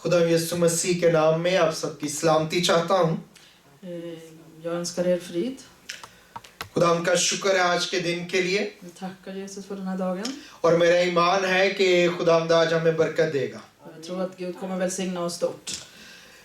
खुदा यीशु मसीह के नाम में आप सबकी सलामती चाहता हूँ। Jag önskar er frid. खुदा उनका शुक्र है आज के दिन के लिए। Vi tackar Jesus för den här dagen. और मेरा ईमान है कि खुदा आज हमें बरकत देगा। Jag tror att Gud kommer välsigna oss stort.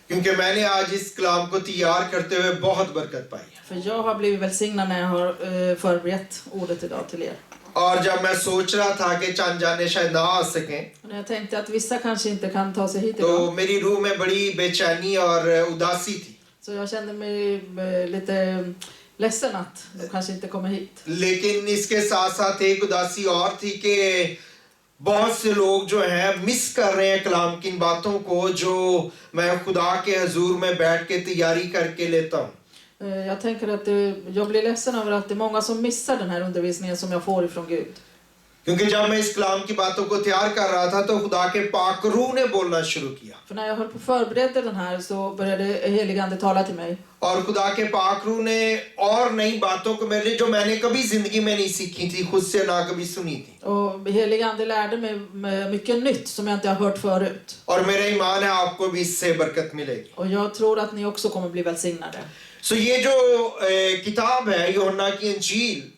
क्योंकि मैंने आज इस कलाम को तैयार करते हुए बहुत बरकत पाई। För jag har blivit välsignad när jag har förberett ordet idag till er. और जब मैं सोच रहा था कि चंद जाने शायद ना आ सकें, När jag tänkte att vissa kanske inte kan ta sig hit तो idag, मेरी रूह में बड़ी बेचैनी और उदासी थी। så jag kände mig lite ledsen att de kanske inte kommer hit. लेकिन इसके साथ साथ एक उदासी और थी कि बहुत से लोग जो हैं मिस कर रहे हैं कलाम की इन बातों को जो मैं खुदा के हजूर में बैठ के तैयारी करके लेता हूँ। Jag tänker att jag blir ledsen över att det är många som missar den här undervisningen som jag får ifrån Gud. क्योंकि जब मैं इस कलाम की बातों को तैयार कर रहा था तो खुदा के पाक रूह ने बोलना शुरू किया। För när jag höll på att förbereda den här så började helig ande tala till mig. और खुदा के पाक रूह ने और नई बातों को मेरे जो मैंने कभी जिंदगी में नहीं सीखी थी, खुद से ना कभी सुनी थी। Och helig ande lärde mig mycket nytt som jag inte har hört förut. और मेरा ईमान है आपको भी इससे बरकत मिलेगी। Och jag tror att ni också kommer bli välsignade. सो ये जो किताब है यूहन्ना की इंजील,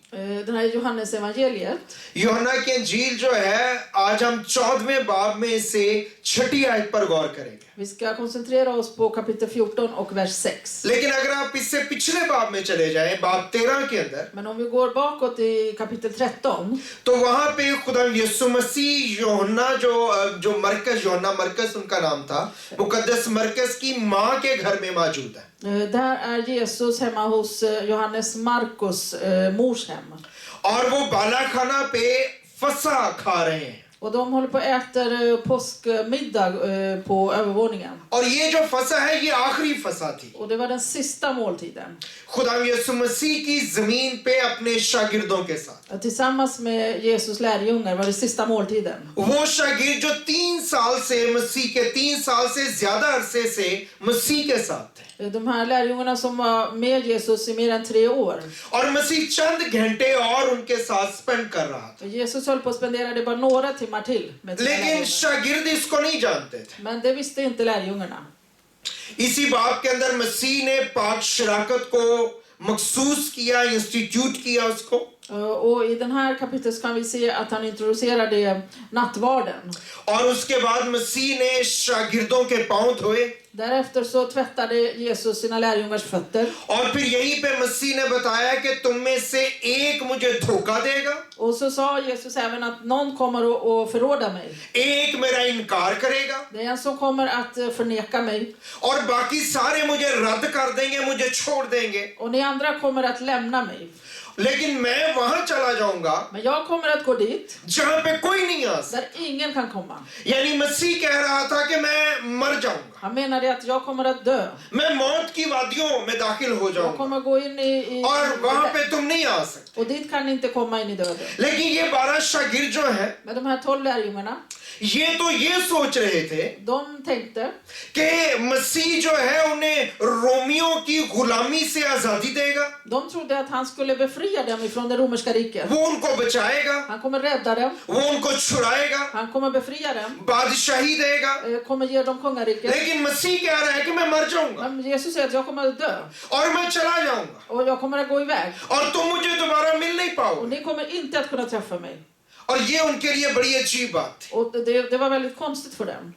Den här Johannes evangeliet. यूहन्ना की इंजील जो है आज हम 14वें बाब में से 6ठी आयत पर गौर करेंगे। Vi ska koncentrera oss på kapitel 14 och vers 6. लेकिन अगर आप इससे पिछले बाब में चले जाएं, बाब 13 के अंदर, Men om vi går bakåt i kapitel 13, तो वहां पे खुदा यीशु मसीह यूहन्ना जो मरकज, यूहन्ना मरकज उनका नाम था, मुकद्दस मरकज की माँ के घर में मौजूद है। där är Jesus hemma hos Johannes Markus mors hem. और वो बालाखाना पे फसा खा रहे हैं। Och de håller på att äta påskmiddag på övervåningen. और ये जो फसा है ये आखिरी फसा थी। Och det var den sista måltiden. खुदा यीशु मसीह की जमीन पे अपने शागिर्दों के साथ। Tillsammans med Jesus lärjungar var det sista måltiden. वो शागिर्द जो 3 साल से मसीह के 3 साल से ज्यादा अरसे से मसीह के साथ थे। De här lärjungarna som var med Jesus i mer än 3 år. और मसीह चंद घंटे और उनके साथ स्पेंड कर रहा था। Jesus höll på att spendera det bara några timmar till med sina लेकिन lärjungar. शागिर्द इसको नहीं जानते थे। Men det visste inte lärjungarna. इसी बाब के अंदर मसीह ने पाक शराकत को मखसूस किया, इंस्टीट्यूट किया उसको। Och i den här kapitlet kan vi se att han introducerar det nattvarden. और उसके बाद मसीह ने शागिर्दों के पांव धोए। Därefter så tvättade Jesus sina lärjungars fötter. और फिर यहीं पे मसीह ने बताया कि तुम में से एक मुझे धोखा देगा, Och så sa Jesus även att någon kommer att förråda mig. एक मेरा इनकार करेगा Det är en som kommer att förneka mig. और बाकी सारे मुझे रद्द कर देंगे, मुझे छोड़ देंगे। Och ni andra kommer att lämna mig. लेकिन मैं वहां चला जाऊंगा Men jag kommer att gå dit जहां पे कोई नहीं आ सकता। där ingen kan komma. यानी मसीह कह रहा था कि मैं मर जाऊंगा, Han menade att jag kommer att dö. मैं मौत की वादियों में दाखिल हो Jag जाऊंगा kommer gå in i और वहां पे तुम नहीं आ सकते। och dit kan ni inte komma in i döden. लेकिन ये 12 शागिर्द जो है Men de här 12 lärjungarna, ये तो ये सोच रहे थे de tänkte कि मसीह जो है उन्हें रोमियों की गुलामी से आजादी देगा, de trodde att han skulle befria dem ifrån det romerska riket. वो उनको बचाएगा, Han kommer rädda dem. वो उनको छुड़ाएगा, Han kommer befria dem. बादशाही देगा। Kommer ge dem kungariket. लेकिन मसीह कह रहा है कि मैं मर जाऊंगा Men Jesus säger att jag kommer att dö. और मैं चला जाऊंगा Och jag kommer att gå iväg. और तुम मुझे दोबारा मिल नहीं Och पाओगे। ni kommer inte att kunna träffa mig. और ये उनके लिए बड़ी अजीब बात थी। Och det var väldigt konstigt för dem.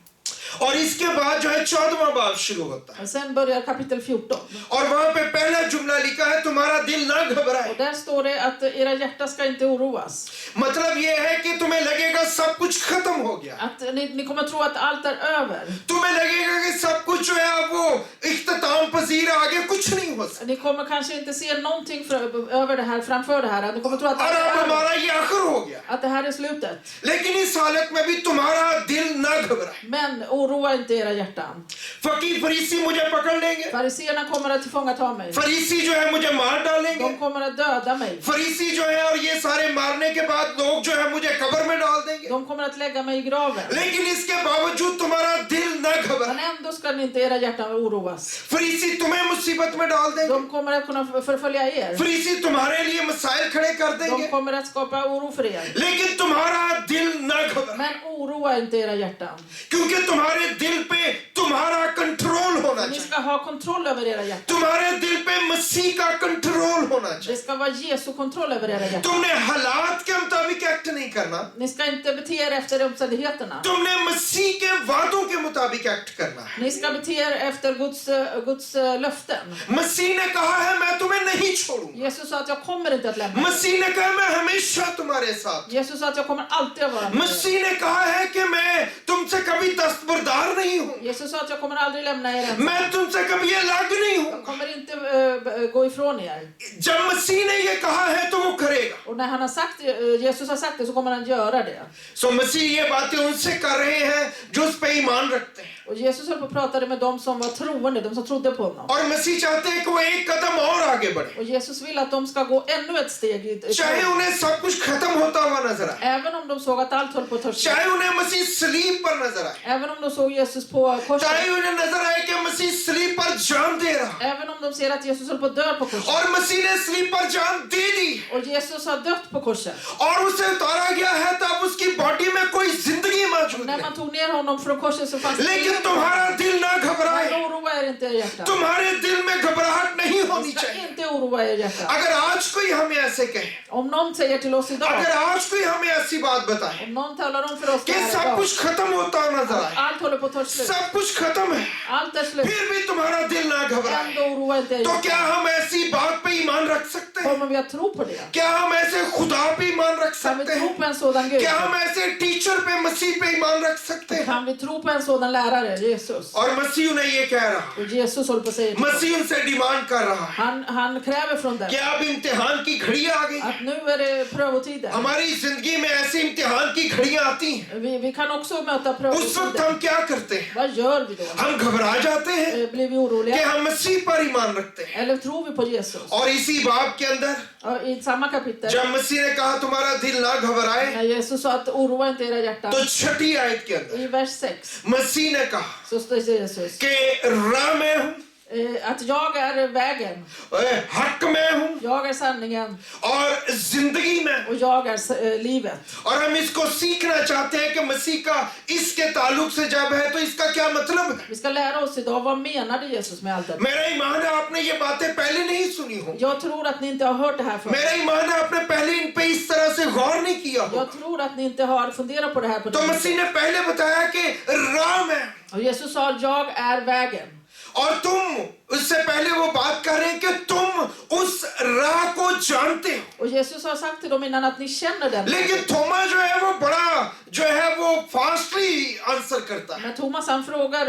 और इसके बाद जो है 14वां बाब शुरू होता है Och sen börjar kapitel 14. और वहां पे पहला जुमला लिखा है तुम्हारा दिल ना घबराए। Och där står det att era hjärta ska inte oroas. मतलब ये है कि तुम्हें लगेगा सब कुछ खत्म हो गया, Att ni kommer tro att allt är över. तुम्हें लगेगा कि सब कुछ जो है अब वो इख्तिताम पजीर आगे कुछ नहीं हो सकता Ni kommer kanske inte se någonting över det här, framför det här. Ni kommer tro att det और här अब är över. हमारा ये आखिर हो गया। Att det här är slutet. लेकिन इस हालत में भी तुम्हारा दिल ना घबराए। Men oroa inte era hjärtan. फकीर फरीसी मुझे पकड़ लेंगे, Fariseerna kommer att tillfångata mig. फरीसी जो है मुझे मार डालेंगे, De kommer att döda mig. फरीसी जो है और ये सारे मारने के बाद लोग जो है मुझे कब्र में डाल देंगे। De kommer att lägga mig i graven. लेकिन इसके बावजूद तुम्हारा दिल न घबराए। Men ändå ska ni inte era hjärtan oroas. फरीसी तुम्हें मुसीबत में डाल देंगे, De kommer att kunna förfölja er. फरीसी तुम्हारे लिए मसाइल खड़े कर De देंगे, kommer att skapa oro för er. लेकिन तुम्हारा दिल न घबराए। Men oroa inte era hjärtan. क्योंकि तुम्हारे दिल पे तुम्हारा कंट्रोल होना Ni चाहिए, ska ha kontroll över era hjärtan. तुम्हारे दिल पे मसीह का कंट्रोल होना Det चाहिए. ska vara Jesu kontroll över era hjärtan. तुमने हालात के मुताबिक एक्ट नहीं करना, Ni ska inte bete er efter omständigheterna. तुमने मसीह के वादों के मुताबिक एक्ट करना है. Ni ska bete er efter Guds löften. मसीह ने कहा है मैं तुम्हें नहीं छोड़ूंगा. Jesus sa att jag kommer inte att lämna er. मसीह ने कहा मैं हमेशा तुम्हारे साथ. Jesus sa att jag kommer alltid att vara med er. मसीह ने कहा है कि मैं तुमसे कभी दस्तबरदार नहीं हूँ, Jesus sa att jag kommer aldrig lämna er ensam. मैं तुमसे कभी अलग नहीं Jag हूँ. kommer inte gå ifrån er. जब मसीह ने ये कहा है तो वो करेगा. Och när han har sagt, Jesus har sagt det, så kommer han göra det. सो मसीह ये बातें उनसे कर रहे हैं जो उस पे ईमान रखते हैं. Och Jesus höll på att prata med dem som var troende, de som trodde på honom. और मसीह चाहते हैं कि वो एक कदम और आगे बढ़े, Och Jesus vill att de ska gå ännu ett steg i चाहे उन्हें सब कुछ खत्म होता हुआ नजर आए, även om de såg att allt höll på att ta slut. चाहे उन्हें मसीह सलीब पर नजर आए, Även om de såg Jesus på korset. चाहे उन्हें नजर आए कि मसीह सलीब पर जान दे रहा, Även om de ser att Jesus höll på att dö på korset. और मसीह ने सलीब पर जान दे दी Och Jesus har dött på korset. और उसे उतारा गया है, तब उसकी बॉडी में कोई जिंदगी मौजूद När है. man tog ner honom från korset så fanns det लेकिन तुम्हारा दिल ना घबराए, Men oroa er inte i hjärtat. तुम्हारे दिल में घबराहट नहीं होनी Ni ska चाहिए. inte oroa er i hjärtat. अगर आज कोई हमें ऐसे कहे, Om någon säger till oss idag, अगर आज कोई हमें ऐसी बात बताए om någon talar om för oss det कि här सब idag, कुछ खत्म होता हुआ नजर att आए, allt håller på att ta slut. सब कुछ खत्म है, Allt är slut. फिर भी तुम्हारा दिल ना घबराए, Ändå oroa inte er i तो क्या hjärtat. हम ऐसी बात पे ईमान रख सकते हैं? Kommer vi att tro på det? क्या हम ऐसे खुदा पे ईमान रख Kan vi सकते tro हैं? på en sådan Gud? क्या हम ऐसे टीचर पे मसीह पे ईमान रख सकते हैं? Kan vi tro på en sådan lärare, Jesus? और मसीह उन्हें ये कह रहा, Och Jesus håller på att säga det. मसीह उनसे डिमांड कर रहा है Han kräver från dem कि अब इम्तिहान की घड़ी आ गई. att nu är det prövotiden. हमारी जिंदगी में ऐसी इम्तिहान की घड़ियां आती हैं. Vi kan också möta उस वक्त prövotiden. हम क्या करते हैं? Vad gör vi då? हम घबरा जाते हैं Blir vi कि oroliga? हम मसीह पर ईमान रखते हैं. Eller tror vi på Jesus? और इसी बाब के अंदर I samma kapitel, जब मसीह ने कहा तुम्हारा दिल ना घबराए, när Jesus sa att oroa inte era hjärtan, तो छठी आयत के अंदर i vers 6 मसीह ने कहा så står Jesus कि राह में हूँ, att jag är vägen, हक में हूँ jag är sanningen और जिंदगी में. och jag är livet. और हम इसको सीखना चाहते हैं कि मसीह का इसके ताल्लुक से जब है तो इसका क्या मतलब है. Vi ska lära oss idag, vad menade Jesus med allt detta? मेरा ईमान है आपने ये बातें पहले नहीं सुनी हो. Jag tror att ni inte har hört det här förut. मेरा ईमान है आपने पहले इन पे इस तरह से गौर नहीं किया हो. Jag tror att ni inte har funderat på det här på तो det मसीह ने पहले बताया कि राह में, Och Jesus sa, jag är vägen. और तुम उससे पहले वो बात कर रहे हैं कि तुम उस राह को जानते हो. Och Jesus har sagt till dem innan att ni känner den. लेकिन थोमा जो है वो बड़ा जो है वो फास्टली आंसर करता है. Men Thomas han frågar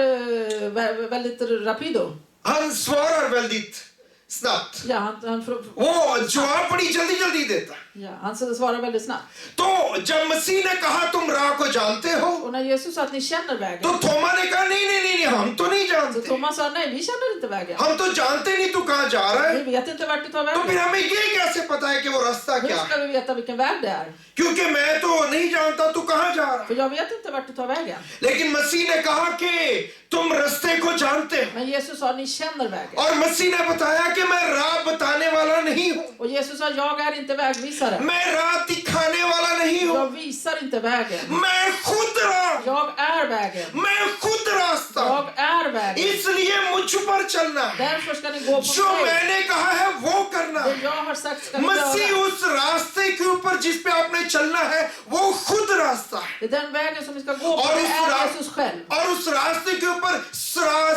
väldigt rapido. Han svarar väldigt snabbt. Ja, han वो जवाब बड़ी जल्दी जल्दी देता है. ja, han svarar väldigt snabbt. तो जब मसीह ने कहा तुम राह को जानते हो, Och när Jesus sa att ni känner vägen, तो थोमा ने कहा नहीं नहीं नहीं हम तो नहीं så जानते, Thomas sa, nej, vi känner inte vägen. हम तो जानते नहीं तू कहाँ जा रहा है. Vi vet inte vart du tar तो फिर vägen. हमें ये कैसे पता है कि वो रास्ता Hur क्या ska है? vi veta vilken väg det är? क्योंकि मैं तो नहीं जानता तू कहाँ जा रहा है. För jag vet inte vart du tar vägen. लेकिन मसीह ने कहा कि तुम रास्ते को जानते हो. Men Jesus sa, ni känner vägen. और मसीह ने बताया कि मैं राह बताने वाला नहीं हूँ, Och Jesus sa, jag är inte vägvisare. मैं राह दिखाने वाला नहीं हूँ, Jag visar inte vägen. मैं खुद राह, Jag är vägen. मैं खुद रास्ता हूँ. Jag är vägen. इसलिए मुझ पर चलना है, Därför ska ni gå på जो mig. मैंने कहा है वो करना Det है. jag har sagt ska ni मसीह göra. उस रास्ते के ऊपर जिस पे आपने चलना है वो खुद रास्ता है. Det är den vägen som ni ska gå på. और Det उस är रा- Jesus själv. और उस रास्ते के ऊपर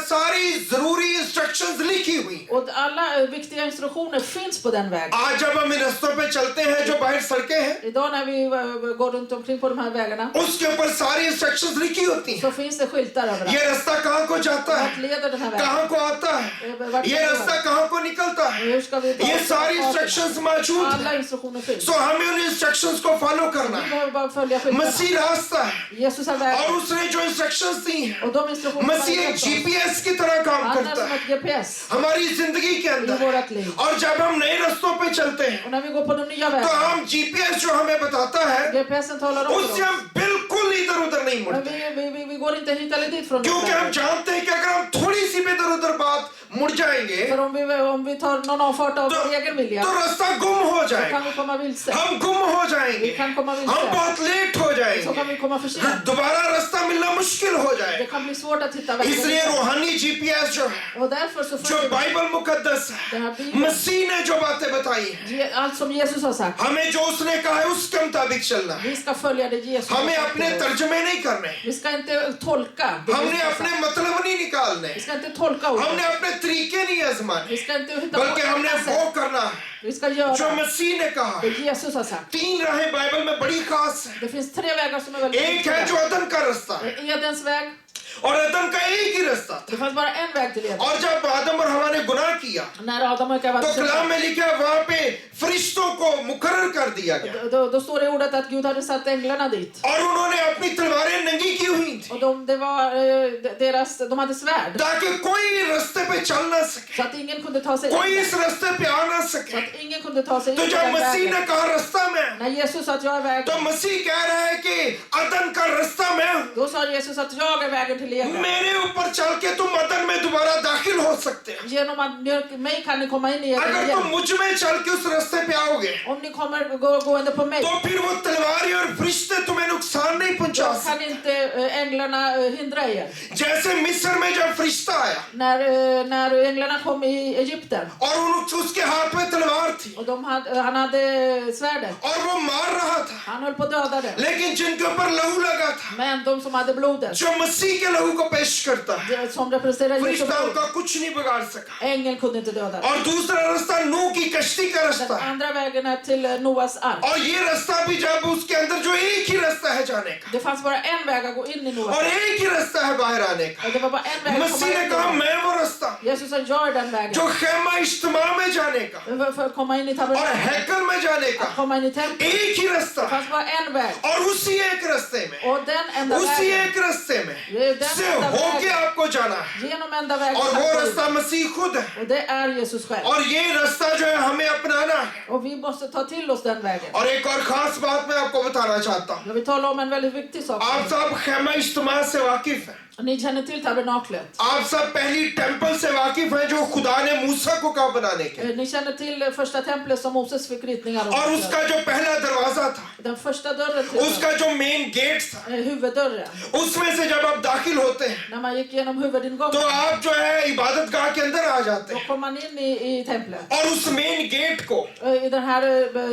सारी जरूरी इंस्ट्रक्शंस लिखी हुई. Och alla viktiga instruktioner finns på den vägen. आज जब हम इन रास्तों पे चलते हैं जो बाहर सड़कें हैं, Idag när vi går runt omkring på de här vägarna उसके ऊपर सारी इंस्ट्रक्शंस लिखी होती हैं. så finns det skyltar överallt. ये रास्ता कहाँ को जाता Vart है, leder den här vägen? कहाँ को आता है, Vart ये ska vi रास्ता gå? कहाँ को निकलता है, Hur ska vi ta ये oss सारी till इंस्ट्रक्शंस farten? मौजूद Alla है. instruktioner finns. सो हमें उन इंस्ट्रक्शंस को फॉलो करना Vi है. behöver bara följa skyltarna. मसीह रास्ता है Jesus är और vägen. उसने जो इंस्ट्रक्शंस दी हैं, Och de instruktioner मसीह एक जीपीएस की तरह काम han är करता som है ett GPS हमारी जिंदगी के i अंदर. vårt liv. और जब हम नए रास्तों पे चलते हैं Och när vi går på de nya तो vägarna, हम जीपीएस जो हमें बताता है GPSen talar om för उससे oss. हम बिल्कुल इधर उधर नहीं Men मुड़ते, vi går inte hit eller dit från den क्योंकि हम vägen. जानते हैं कि अगर हम थोड़ी सी भी इधर उधर बात मुड़ जाएंगे För om vi tar någon avfart av vår egen vilja, तो रास्ता गुम हो så जाएगा, kan vi komma vilse. हम गुम हो Vi जाएंगे, kan komma हम vilse. बहुत लेट हो Så जाएंगे, kan vi komma för sent. दोबारा रास्ता मिलना मुश्किल हो Det जाएगा। kan bli svårt att hitta इसलिए vägen. रूहानी जीपीएस जो है, Och därför så जो följer बाइबल मुकद्दस den है, här Bibeln. मसीह ने जो बातें बताई हैं, vi allt som Jesus har sagt. हमें जो उसने कहा है उसके मुताबिक चलना है। Vi ska följa det Jesus har हमें sagt अपने till oss. तर्जुमे नहीं करने, Vi ska inte tolka det हमने Jesus har अपने sagt. मतलब नहीं निकालने, Vi ska inte tolka ordet. हमने अपने तरीके नहीं आजमाने, Vi ska inte hitta på बल्कि हमने ett वो sätt. करना है Vi ska जो göra मसीह ने कहा det है। Jesus har sagt. 3 राहें बाइबल में बड़ी खास है। Det finns 3 vägar som är väldigt एक है जो viktiga. अदन का रास्ता है, Edens väg. और अदन का एक ही रास्ता था। Det fanns bara en väg till Eden. और जब आदम और हवा ने गुनाह किया När Adam och Eva तो hade कलाम syndat, में लिखा है वहां पे फरिश्तों को मुकर्रर कर दिया गया då står det i ordet att Gud hade satt änglarna dit. और उन्होंने अपनी तलवारें नंगी की हुई थी Och de hade svärd. ताकि कोई रास्ते पे चल ना सके, Så att ingen kunde ta sig कोई in. इस रास्ते पे आ ना Så सके। att ingen kunde ta sig in तो på जब den मसीह ने vägen. कहा रास्ता में, När Jesus sa att jag är vägen, तो मसीह कह रहा है कि अदन का रास्ता में हूं। då sa Jesus att jag är vägen till Eden. मेरे ऊपर चल के तुम अदन में दोबारा दाखिल हो सकते हो। Genom att mig kan ni komma in i Eden अगर तुम igen. मुझ में चल के उस रास्ते पे आओगे Om ni kommer gående på mig, तो फिर वो तलवारें और फरिश्ते तुम्हें नुकसान नहीं पहुंचा då सकते। kan inte änglarna hindra er. जैसे मिस्र में जब फरिश्ता आया När änglarna kom i Egypten और उसके हाथ में तलवार थी och han hade svärdet. और वो मार रहा था, Han höll på att döda det. लेकिन जिनके ऊपर लहू लगा था, Men de som hade blodet, जो मसीह के लहू को पेश करता है, som representerar Jesu फरिश्ता blod, उनका कुछ नहीं बिगाड़ सका। ängeln kunde inte döda det. और दूसरा रास्ता नूह की कश्ती का Den रास्ता है, andra vägen är till Noas ark. और ये रास्ता भी जब उसके अंदर जो एक ही रास्ता है जाने का Det fanns bara en väg att gå in i Noas और ark. एक ही रास्ता है बाहर आने का। Och det var bara en väg att मसीह ने komma in कहा i. मैं वो रास्ता Jesus sa, jag är den vägen. जो खेमा इज्तिमा में जाने का För att komma in i और tabernaklet, हैकल में जाने att का komma in i templet. एक ही रास्ता Det fanns bara en väg. और उसी एक रास्ते में, Och den enda उसी vägen, एक रास्ते में den से enda होके vägen, आपको जाना है genom enda vägen और kan वो gå in. रास्ता मसीह खुद है Och det är Jesus själv. और ये रास्ता जो है हमें अपनाना है। Och vi måste ta till oss den vägen. और एक और खास बात मैं आपको बताना चाहता हूँ, Jag vill tala om en väldigt viktig sak. आप सब खेमा इज्तिमा से वाकिफ हैं, Ni känner till tabernaklet. आप सब पहली टेंपल से वाकिफ हैं जो खुदा ने मूसा को कहा बनाने के, Ni känner till första templet som Moses fick ritningar और om. उसका जो पहला दरवाजा था, Den första dörren till उसका जो मेन गेट था, huvuddörren. उसमें से जब आप दाखिल होते हैं När man gick igenom तो huvudingången, आप जो है इबादत गाह के अंदर आ जाते då हैं kom man in i templet. और उस मेन गेट को I den här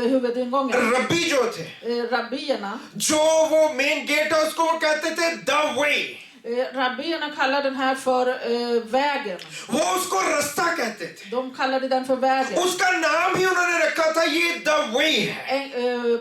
huvudingången. रब्बी जो थे, Rabbierna, जो वो मेन गेट है उसको वो कहते थे the way, rabbierna kallar den här för vägen. वो उसको रास्ता कहते थे, De kallade den för vägen. उसका नाम ही उन्होंने रखा था ये the way.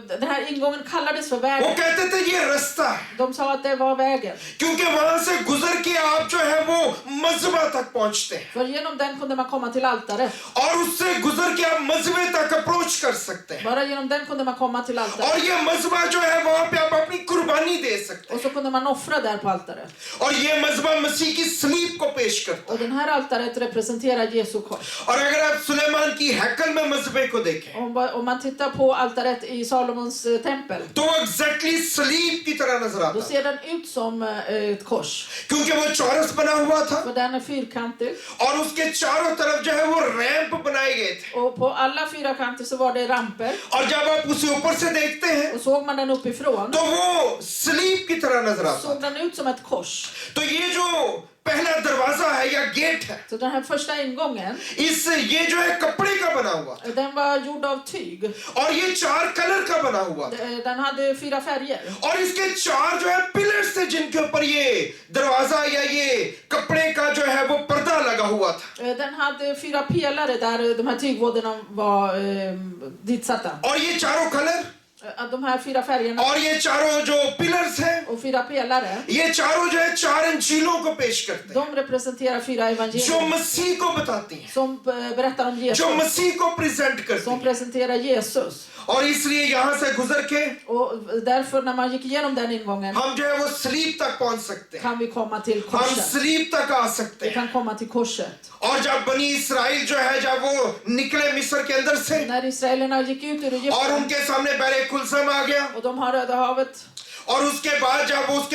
Den här ingången kallades för वो vägen. कहते थे ये रास्ता है, De sa att det var vägen. क्योंकि वहां से गुजर के आप जो है वो मजबा तक पहुंचते हैं För genom den kunde man komma till altaret. और उससे गुजर के आप मजबे तक अप्रोच कर सकते हैं Bara genom den kunde man komma till altaret. और ये मजबा जो है वहां पे आप अपनी कुर्बानी दे सकते Och så kunde man offra där på altaret. हैं और ये मजबा मसीह की सलीब को पेश करता Och den här altaret representerar Jesu kors. है। और अगर आप सुलेमान की हैकल में मजबे को देखें Om man tittar på altaret i Salomons tempel, तो वो एग्जैक्टली सलीब की तरह नजर då आता है, ser den ut som ett kors. क्योंकि वो चौरस बना हुआ था För den är fyrkantig. और उसके चारों तरफ जो है वो रैंप बनाए गए थे Och på alla fyra kanter så var det ramper. और जब आप उसे ऊपर से देखते हैं Och såg man den uppifrån, तो वो सलीब की तरह नजर आता såg den ut som ett kors. है। तो ये जो पहला दरवाजा है या गेट है, Så den här första ingången, ये जो है कपड़े का बना हुआ den var gjord av tyg. और ये 4 कलर का बना हुआ Den hade 4 färger. और इसके 4 जो है पिलर्स थे जिनके ऊपर ये दरवाजा या ये कपड़े का जो है वो पर्दा लगा हुआ था Den hade 4 pelare där de här tygvådorna var ditsatta. और ये चारों कलर De här 4 färgerna और ये चारों जो पिलर्स हैं och 4 pelare, ये चारों जो है 4 इंजीलों को पेश करते हैं de representerar 4 जो evangelier मसीह को बताती हैं, som berättar om जो Jesus, मसीह को प्रेजेंट करती som हैं। presenterar Jesus. और इसलिए यहाँ से गुजर के Och därför när man gick igenom den ingången हम जो है वो सलीब तक पहुंच सकते हैं, kan vi komma till हम korset. सलीब तक आ सकते Vi हैं। kan komma till korset. और जब बनी इसराइल जो है जब वो निकले मिस्र के अंदर से När israelerna gick ut ur और Egypten उनके सामने बहरे कुलसम आ गया och de har Röda havet और उसके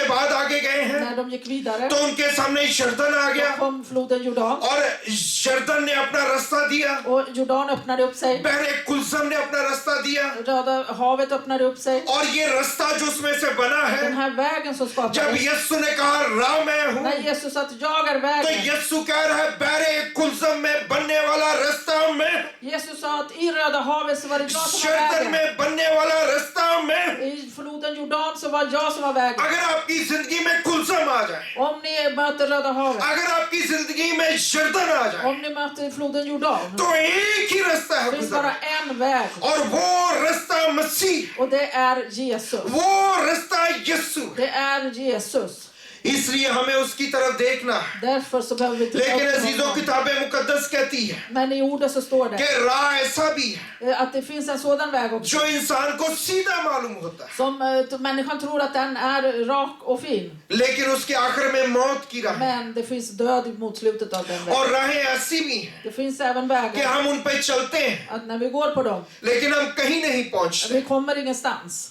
बाद आगे गए हैं När de gick vidare तो उनके सामने यरदन आ गया kom floden Jordan. और यरदन ने अपना रास्ता दिया, Och Jordan öppnade upp sig. बहरे कुलसम ने अपना रास्ता दिया Röda havet öppnade upp sig. और ये रास्ता जो उसमें से बना है, Den här vägen som जब skapades. यीशु ने कहा राह मैं हूँ, När Jesus sa att jag är तो vägen. यीशु कह रहा है बहरे कुलसम में बनने वाला रास्ता में, Jesus sa att i Röda havet så var det jag som var यरदन vägen. में बनने वाला रास्ता में, I floden Jordan så var jag som var vägen. अगर आपकी जिंदगी में कुलसम आ जाए, Om ni möter Röda havet. अगर आपकी जिंदगी में यरदन आ जाए, Om ni möter floden Jordan. तो एक ही रास्ता है Det finns गुजरने bara en väg. और वो रास्ता मसीह, Och det är Jesus. वो रास्ता यीशु। Det är Jesus. इसलिए हमें उसकी तरफ देखना है। Därför så behöver vi titta लेकिन upp på अजीजों honom. किताबें मुकद्दस कहती है Men i ordet så står कि det राह ऐसा भी है att det finns en sådan väg också. जो इंसान को सीधा मालूम होता है, Som människan tror att den är rak och fin. लेकिन उसके आखिर में मौत की राह है। Men det finns död mot slutet av den vägen. और राहें ऐसी भी हैं Det finns även कि vägar हम उन पे चलते हैं att när vi går på dem, लेकिन हम कहीं नहीं पहुंचते। vi kommer ingenstans.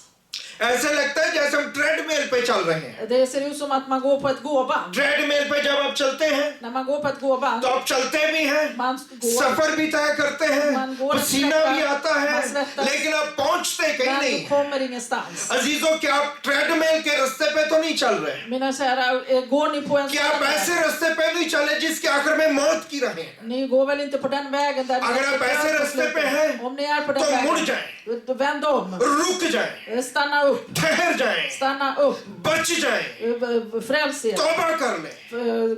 ऐसे लगता है जैसे हम ट्रेडमिल पे चल रहे हैं। Det ser ut som att man går på ett gåband. Treadmill पे जब आप चलते हैं När man går på ett gåband, तो आप चलते भी हैं, man går, सफर भी तय करते हैं, Man går पसीना och भी आता है, man svettas. लेकिन आप पहुंचते कहीं men नहीं। du kommer ingenstans. अजीजों, क्या आप ट्रेडमिल के रास्ते पे तो नहीं चल रहे? Mina kära, går ni på en क्या आप sån väg? ऐसे रास्ते पे नहीं चले जिसके आखिर में मौत की राहें हैं? Ni går väl inte på den vägen där अगर आप ऐसे död på रास्ते पे slutet? हैं, Om ni är på den तो मुड़ vägen, जाएं, då vänd om. रुक जाएं, Stanna upp. ठहर जाएं, Stanna upp. बच जाएं, Fräls er. तौबा कर लें,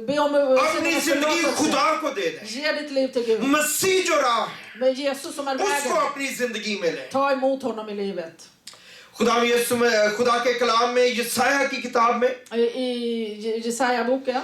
Be om अपनी जिंदगी förlåtelse. खुदा को दे दें। Ge ditt liv till Gud. मसीह जो राह है, Med Jesus som är उसको vägen. अपनी जिंदगी में लें। Ta emot honom i livet. खुदा के कलाम में यशायाह की किताब में I Jesaja-boken,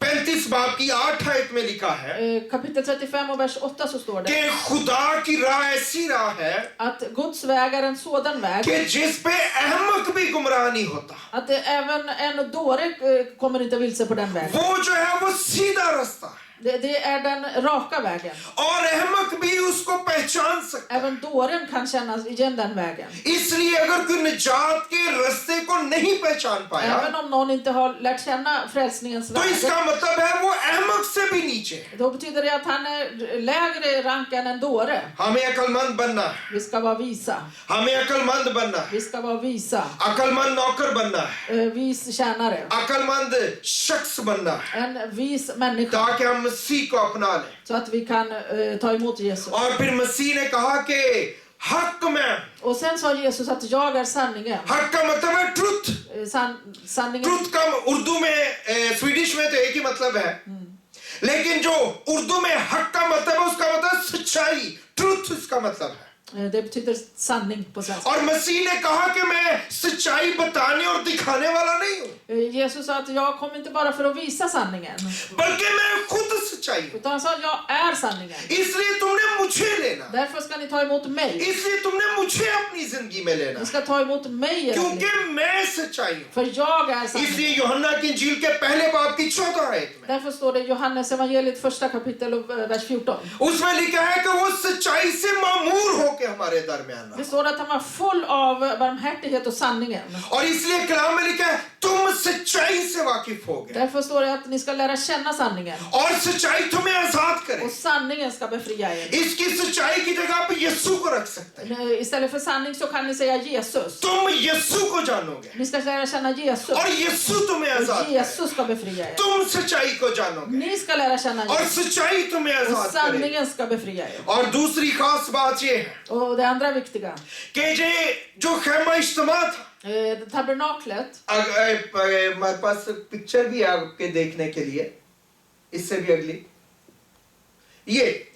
35 बाब की 8 आयत में लिखा है kapitel 35 och vers 8 så står det कि खुदा की राह ऐसी राह है att Guds väg är en sådan väg कि जिस पे अहमक भी गुमराह नहीं होता। att även en dåre kommer inte vilse på den vägen. वो जो है वो सीधा रास्ता है Det är den raka vägen. और अहमक भी उसको पहचान सकता है। Även dåren kan känna igen den vägen. इसलिए अगर कोई निजात के रास्ते को नहीं पहचान पाया Även om någon inte har lärt känna frälsningens तो väg, इसका मतलब है वो अहमक से भी नीचे। då betyder det att han är lägre i rank än en dåre. हमें अकलमंद बनना है, Vi ska vara visa. हमें अकलमंद बनना है, Vi ska vara visa. अकलमंद नौकर बनना है, Vis tjänare. अकलमंद शख्स बनना है En vis människa. ताकि हम मसीह को अपना लें। Så att vi kan ta emot Jesus. और फिर मसीह ने कहा कि हक में, Och sen sa Jesus att jag är sanningen. हक का मतलब है ट्रुथ। Sanningen. ट्रुथ का उर्दू में स्वीडिश में तो एक ही मतलब है, लेकिन जो उर्दू में हक का मतलब है उसका मतलब सच्चाई, ट्रुथ उसका मतलब है। Det betyder sanning på svenska. और मसीह ने कहा कि मैं सच्चाई बताने और दिखाने वाला नहीं हूँ, Jesus sa att jag kom inte bara för att visa sanningen. बल्कि मैं खुद सच्चाई हूँ। Utan han sa att jag är sanningen. इसलिए तुमने मुझे लेना, Därför ska ni ta emot mig. इसलिए तुमने मुझे अपनी जिंदगी में लेना, Ni ska ta emot mig i ert liv. क्योंकि मैं सच्चाई हूँ। För jag är sanningen. इसलिए यूहन्ना की इंजील के पहले बाब की 14 आयत में Därför står det i Johannes evangeliet första kapitel och vers 14. उसमें लिखा है कि वो सच्चाई से मामूर होके हमारे दरमियान Det रहा। står att han var full av barmhärtighet och sanningen. और इसलिए कलाम में लिखा है तुम सच्चाई से वाकिफ हो गए Därför står det att ni ska lära känna sanningen. और सच्चाई तुम्हें आजाद करे। Och sanningen ska befria er. इसकी सच्चाई की जगह पे यीशु को रख सकते हैं। Istället för sanning så kan ni säga Jesus. तुम यीशु को जानोगे Ni ska lära känna Jesus. और यीशु तुम्हें आजाद Och करे। Jesus ska befria er. तुम सच्चाई को जानोगे Ni ska lära känna और Jesus. सच्चाई तुम्हें Och आजाद करे। sanningen ska befria er. और दूसरी खास बात ये है Och det andra viktiga. कि ये जो खैमा इज्तिमा था, Tabernaklet. हमारे पास पिक्चर भी है आपके देखने के लिए, इससे भी अगली ये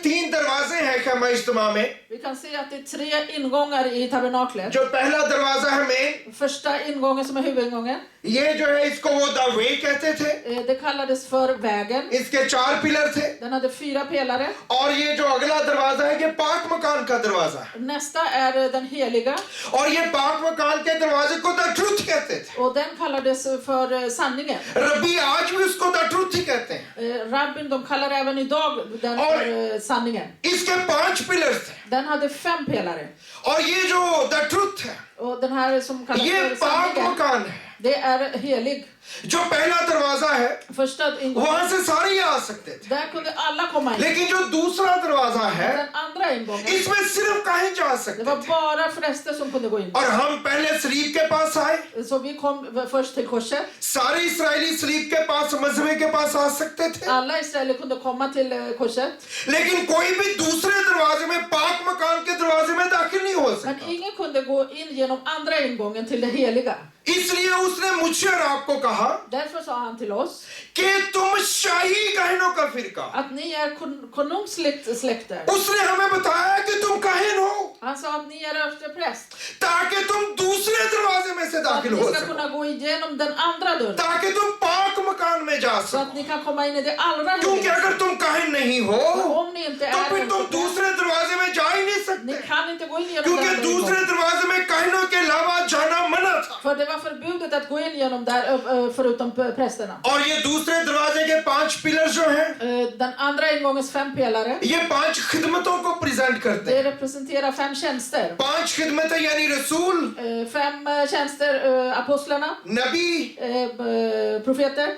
3 दरवाजे हैं खैमा इज्तिमा में। Vi kan se att det är 3 ingångar i tabernaklet. जो पहला दरवाजा है main, Första ingången som är huvudingången. ये जो है इसको वो द वे कहते थे। Det kallades för vägen. इसके 4 पिलर थे। Den hade 4 pelare. और ये जो अगला दरवाजा है ये पाक मकान का दरवाजा है। Nästa är den heliga. और ये पाक मकान के दरवाजे को द ट्रुथ कहते थे। Och den kallades för sanningen. रब्बी आज भी उसको द ट्रुथ ही कहते हैं। Rabbin, de kallar även idag den för sanningen. इसके 5 पिलर्स थे। Den hade 5 pelare. और ये जो द ट्रुथ है, Och den här som kallas ये för पाक sanningen, मकान है. det är helig. जो पहला दरवाजा है, Första ingången, वहां से सारे ही आ सकते थे. där kunde alla komma in. लेकिन जो दूसरा दरवाजा है, Den andra ingången, इसमें सिर्फ काहे जा det सकते var थे. bara präster som kunde gå in. और हम पहले सलीब के पास आए. Så vi kom först till korset. सारे इस्राएली सलीब के पास, मजहबे के पास आ सकते थे. Alla israeler kunde komma till korset. लेकिन कोई भी दूसरे दरवाजे में, पाक मकान के दरवाजे में दाखिल नहीं हो Men सकता. ingen kunde gå in genom andra ingången till det heliga. इसलिए उसने मुझसे और आपको कहा Därför sa han till oss कि तुम शाही कहनों का फिरका. att ni är konungsligt släkte. उसने हमें बताया कि तुम काहिन हो Han sa att ni är överstepräst. ताकि तुम दूसरे दरवाजे में से Så att दाखिल ni हो ska सको, kunna gå igenom den andra dörren. ताकि तुम पाक मकान में जा Så att सको. ni kan komma in i det allra क्योंकि heligaste. अगर तुम काहिन नहीं हो Om ni inte तो är फिर तुम överstepräst, दूसरे दरवाजे में जा ही नहीं ni सकते, kan inte gå in genom क्योंकि den andra दूसरे ingången. दरवाजे में काहिनों के अलावा जाना मना था. För det var förbjudet att gå in genom där förutom prästerna. और ये दूसरे दरवाजे के 5 पिलर जो हैं, Den andra ingångens 5 pelare, ये 5 खिदमतों को प्रेजेंट करते det हैं. representerar 5 tjänster. 5 खिदमतें यानी रसूल, 5 tjänster, apostlarna, नबी, profeter,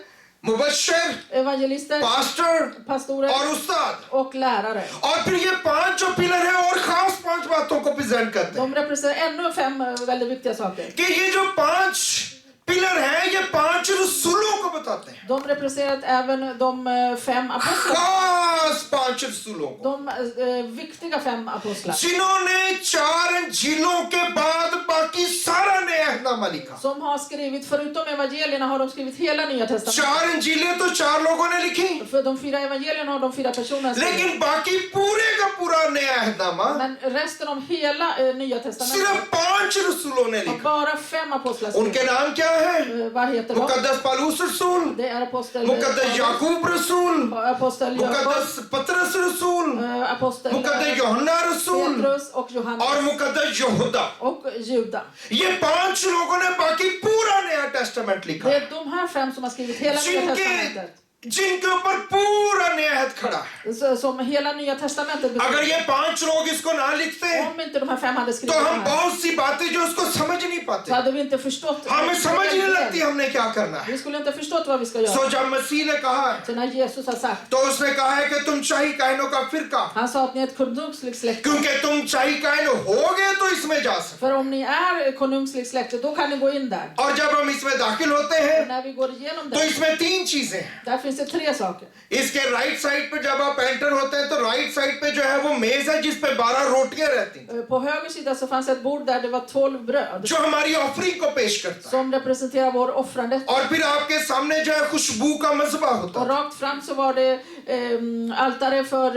Mubashshir, evangelister, pastor pastorer और उस्ताद. och lärare. और फिर ये 5 जो पिलर है और खास 5 बातों को प्रेजेंट करते हैं. De representerar ännu 5 väldigt viktiga saker. कि ये जो 5 पिलर हैं, ये 5 रसूलों को बताते हैं. De representerar även de 5 apostlarna. खास 5 रसूलों को, De viktiga 5 apostlar. जिन्होंने 4 इंजीलों के बाद बाकी सारा नया अहदनामा लिखा. Som har skrivit, förutom evangelierna har de skrivit hela nya testamentet. 4 इंजीलें तो 4 लोगों ने लिखी, För de 4 evangelierna har de 4 personerna skrivit. लेकिन बाकी पूरे का पूरा नया अहदनामा Men resten av hela nya testamentet सिर्फ 5 रसूलों ने har लिखा. bara 5 apostlar skrivit. उनके नाम क्या है? Vad heter de? मुकद्दस पौलुस रसूल, Det är apostel मुकद्दस याकूब रसूल, apostel Jakob, मुकद्दस पतरस रसूल, apostel मुकद्दस यूहन्ना रसूल Petrus och और Johannes मुकद्दस यहूदा. och Juda. ये 5 लोगों ने बाकी पूरा नया टेस्टामेंट लिखा, Det är de här 5 som har skrivit hela nya testamentet. जिनके ऊपर पूरा नया अहद खड़ा है. Som hela nya testamentet अगर består. ये 5 लोग इसको ना लिखते Om inte de här 5 hade तो skrivit हम det här, बहुत सी बातें जो उसको समझ नहीं så पाते, hade vi inte förstått. हमें समझ नहीं लगती हमने क्या करना है. Vi skulle inte förstått vad vi ska सो göra. जब मसीह ने कहा Så när Jesus har sagt, तो उसने कहा है कि तुम शाही कायनों का फिरका, han sa att ni är ett konungsligt släkte. क्योंकि तुम शाही कायन होगे तो इसमें जा सकते. För om ni är konungsligt släkte, då kan ni gå in där. और जब हम इसमें दाखिल होते हैं När vi går igenom तो det, इसमें 3 चीजें हैं. där finns det 3 saker. इसके राइट साइड पे जब आप एंटर होते हैं तो राइट साइड पे जो है वो मेज है जिस पे 12 रोटियां रहती हैं, På höger sida så fanns ett bord där det var 12 bröd जो हमारी ऑफरिंग को पेश करता है. som representerar vår offrande. और फिर आपके सामने जो है खुशबू का मज़बा होता Och है, rakt fram så var det altare för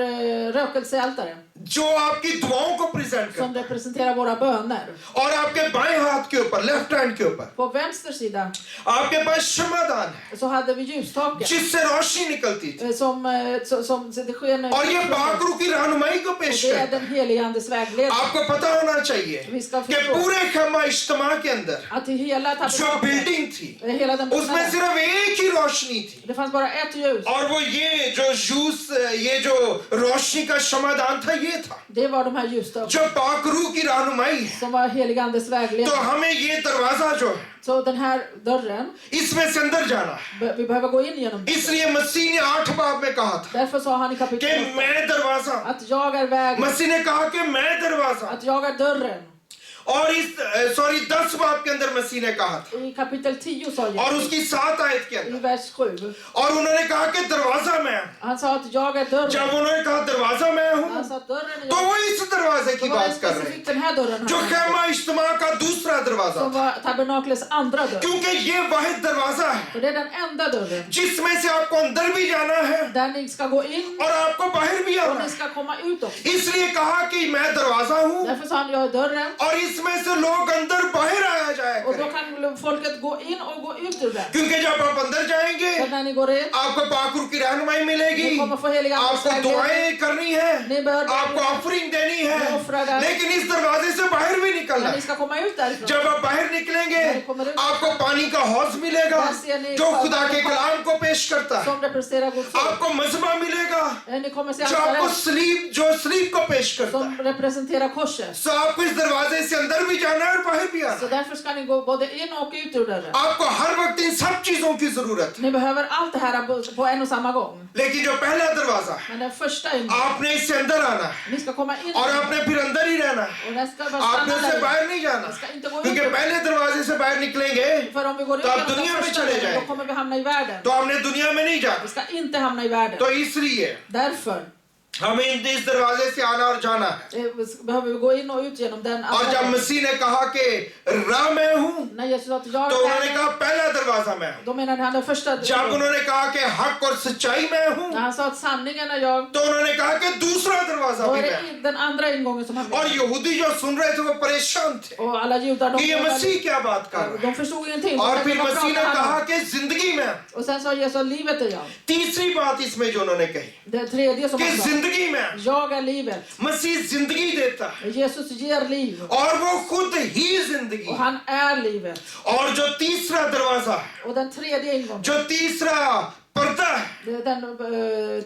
rökelsealtare जो आपकी दुआओं को प्रेजेंट करता som representerar våra böner. है. और आपके बाएं हाथ के ऊपर, लेफ्ट हैंड के ऊपर På vänster sida आपके पास क्षमादान है så hade vi ljusstaken जिससे रोशनी निकलती थी. som det sken. और ये पाकरू की रहनुमाई को पेश Det är करता den है. helige andes vägledning. आपको पता होना चाहिए Vi ska कि förstå पूरे खैमा इज्तिमा के अंदर att i hela जो tabernaklet, बिल्डिंग थी hela den उसमें byggnaden, सिर्फ एक ही रोशनी थी. det fanns bara ett ljus. और वो ये जो रोशनी का क्षमादान था, ये था Det var de här ljusstakarna जो पाकरू की रहनुमाई है. som var helige andes तो vägledning. हमें ये दरवाजा जो है Så den här dörren, इसमें से अंदर जाना है. vi behöver gå in genom den. इसलिए मसीह ने 8 बाब में कहा था Därför sa han i कि kapitel 8 मैं दरवाजा, att jag är vägen, मसीह ने कहा कि मैं दरवाजा, att jag är dörren. और इस 10 बाब के अंदर मसीह ने कहा था, I kapitel 10 sa और Jesus, उसकी 7 आयत के i अंदर, vers 7. और उन्होंने कहा कि दरवाजा मैं हूं. Han sa att jag är dörren. जब उन्होंने कहा दरवाजा मैं Han हूं sa att dörren är तो jag. वो इस दरवाजे की Det var बात कर रहे specifikt हैं den här dörren जो han खैमा इज्तिमा का दूसरा दरवाजा som था, var tabernaklets andra dörr. क्योंकि ये वाहिद दरवाजा है För det är den enda dörren जिसमें से आपको अंदर भी जाना है där ni ska gå in और आपको बाहर भी och आना ni है. ska komma ut också. इसलिए कहा कि मैं दरवाजा हूं Därför sa han, jag är dörren. और इसमें से लोग अंदर बाहर आया जाए Och då करें. kan folket gå in och gå ut ur den. क्योंकि जब आप अंदर जाएंगे Så när ni går in. आपको पाकुर की रहनुमाई मिलेगी, Ni kommer få helig andes आपको vägledning. दुआएं करनी है, Ni bör आपको ऑफरिंग देनी है, Ni offrar där. लेकिन इस दरवाजे से बाहर भी निकलना Men है। ni ska komma ut därifrån. जब आप बाहर निकलेंगे När ni kommer ut, आपको पानी का हौज मिलेगा där ser ni जो खुदा के कलाम को पेश करता है। som representerar Guds ord. आपको मजमा मिलेगा Ni kommer se जो आपको altaret स्लीप को पेश करता som है। representerar korset. सो आपको इस दरवाजे से अंदर भी जाना है और बाहर भी आना Så है। därför ska ni gå både in och ut ur dörren. आपको हर वक्त इन सब चीजों की जरूरत है। Ni behöver allt det här på en och samma gång. लेकिन जो पहला दरवाजा है, Men den första ingången, आपने इससे अंदर आना है ni ska komma in और आपने फिर अंदर ही रहना है, och den ska bara आपने stanna उससे där. बाहर नहीं जाना, Den ska inte gå ut क्योंकि ur. पहले दरवाजे से बाहर निकलेंगे För om vi går ut तो आप genom दुनिया den में första चले dörren, जाएंगे। då kommer vi hamna i världen. तो हमने दुनिया में नहीं जाना। Vi ska inte hamna i världen. तो इसलिए Därför हमें इस दरवाजे से आना और जाना है। behöver vi gå in och ut genom den. और जब मसीह ने कहा कि राह मैं हूँ, När Jesus sa att jag तो उन्होंने är कहा पहला दरवाजा मैं हूँ। då menade han den första. जब उन्होंने कहा कि हक और सच्चाई मैं हूँ, När han sa att sanningen är jag, तो उन्होंने कहा कि दूसरा दरवाजा då भी är मैं हूँ। det den andra ingången som han और यहूदी जो सुन रहे थे वो परेशान थे och alla judar कि ये मसीह क्या बात कर रहा है। de förstod ingenting. और De फिर tänkte, vad मसीह ने pratar कहा han om? कि जिंदगी में, Och sen sa Jesus livet är jag. तीसरी बात इसमें जो उन्होंने कही Det tredje som कि han sa, जिंदगी में jag är livet. मसीह जिंदगी देता है Jesus ger liv और वो खुद ही जिंदगी och han är livet. और जो तीसरा दरवाजा है, Och den tredje ingången, जो तीसरा पर्दा है, den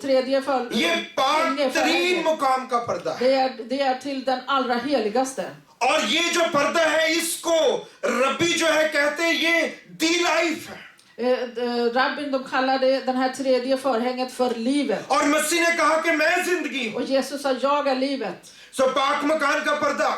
tredje ये पाक तरीन मुकाम का पर्दा है। det är till den allra heligaste. और ये जो पर्दा है इसको रब्बी जो है कहते हैं ये दी लाइफ है। Rabbin de kallar den här tredje förhänget för livet. और मसीह ने कहा कि मैं जिंदगी हूँ। Och Jesus sa jag är livet. सो पाक मकान का पर्दा,